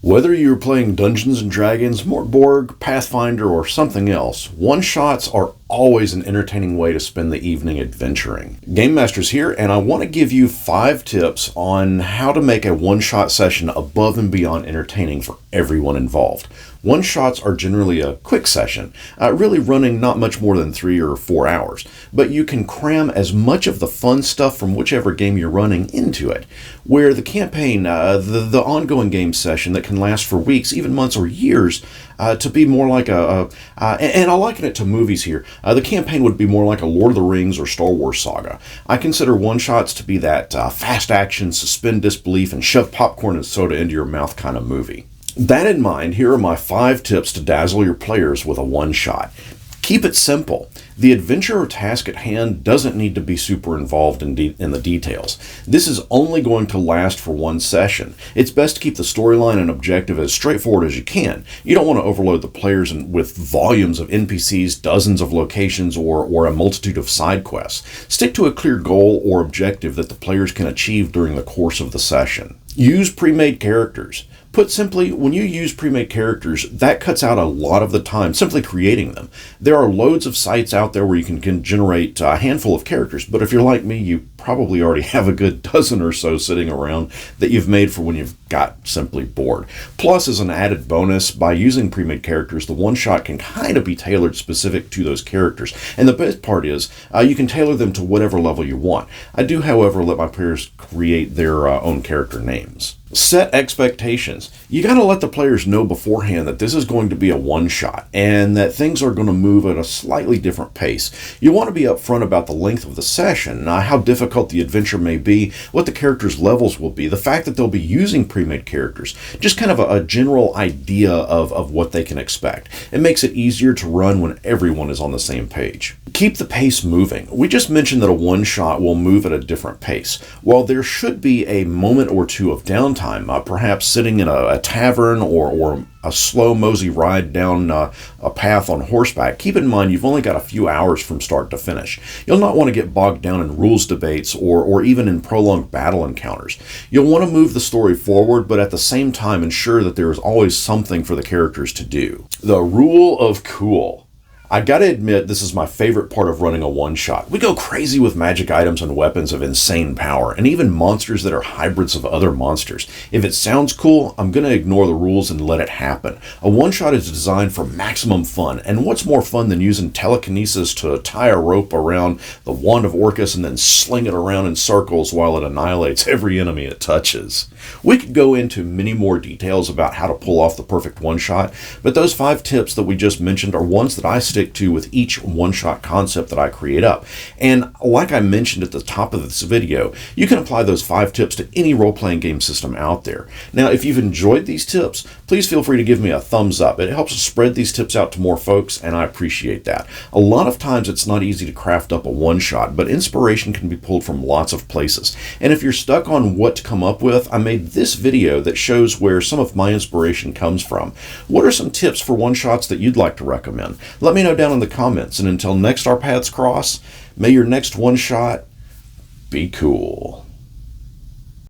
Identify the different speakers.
Speaker 1: Whether you're playing Dungeons & Dragons, Mortborg, Pathfinder, or something else, one-shots are always an entertaining way to spend the evening adventuring. GameMasters here, and I want to give you 5 tips on how to make a one-shot session above and beyond entertaining for everyone involved. One-shots are generally a quick session, really running not much more than 3 or 4 hours, but you can cram as much of the fun stuff from whichever game you're running into it, where the campaign, the ongoing game session that can last for weeks, even months or years, to be more like and I liken it to movies here. The campaign would be more like a Lord of the Rings or Star Wars saga. I consider one-shots to be that fast action, suspend disbelief, and shove popcorn and soda into your mouth kind of movie. That in mind, here are my 5 tips to dazzle your players with a one-shot. Keep it simple. The adventure or task at hand doesn't need to be super involved in the details. This is only going to last for one session. It's best to keep the storyline and objective as straightforward as you can. You don't want to overload the players with volumes of NPCs, dozens of locations, or a multitude of side quests. Stick to a clear goal or objective that the players can achieve during the course of the session. Use pre-made characters. Put simply, when you use pre-made characters, that cuts out a lot of the time simply creating them. There are loads of sites out there where you can generate a handful of characters, but if you're like me, you probably already have a good dozen or so sitting around that you've made for when you've got simply bored. Plus, as an added bonus, by using pre-made characters, the one-shot can kind of be tailored specific to those characters. And the best part is, you can tailor them to whatever level you want. I do, however, let my players create their own character names. Set expectations. You got to let the players know beforehand that this is going to be a one-shot and that things are going to move at a slightly different pace. You want to be upfront about the length of the session, how difficult the adventure may be, what the characters' levels will be, the fact that they'll be using pre-made characters, just kind of a general idea of what they can expect. It makes it easier to run when everyone is on the same page. Keep the pace moving. We just mentioned that a one-shot will move at a different pace. While there should be a moment or two of downtime, perhaps sitting in a tavern or a slow mosey ride down a path on horseback, keep in mind you've only got a few hours from start to finish. You'll not want to get bogged down in rules debates or even in prolonged battle encounters. You'll want to move the story forward, but at the same time ensure that there is always something for the characters to do. The rule of cool. I gotta admit, this is my favorite part of running a one-shot. We go crazy with magic items and weapons of insane power, and even monsters that are hybrids of other monsters. If it sounds cool, I'm gonna ignore the rules and let it happen. A one-shot is designed for maximum fun, and what's more fun than using telekinesis to tie a rope around the wand of Orcus and then sling it around in circles while it annihilates every enemy it touches? We could go into many more details about how to pull off the perfect one-shot, but those 5 tips that we just mentioned are ones that I stick to with each one-shot concept that I create up. And like I mentioned at the top of this video, you can apply those 5 tips to any role-playing game system out there. Now, if you've enjoyed these tips, please feel free to give me a thumbs up. It helps spread these tips out to more folks, and I appreciate that. A lot of times it's not easy to craft up a one-shot, but inspiration can be pulled from lots of places. And if you're stuck on what to come up with, I made this video that shows where some of my inspiration comes from. What are some tips for one-shots that you'd like to recommend? Let me know down in the comments, and until next our paths cross, may your next one-shot be cool.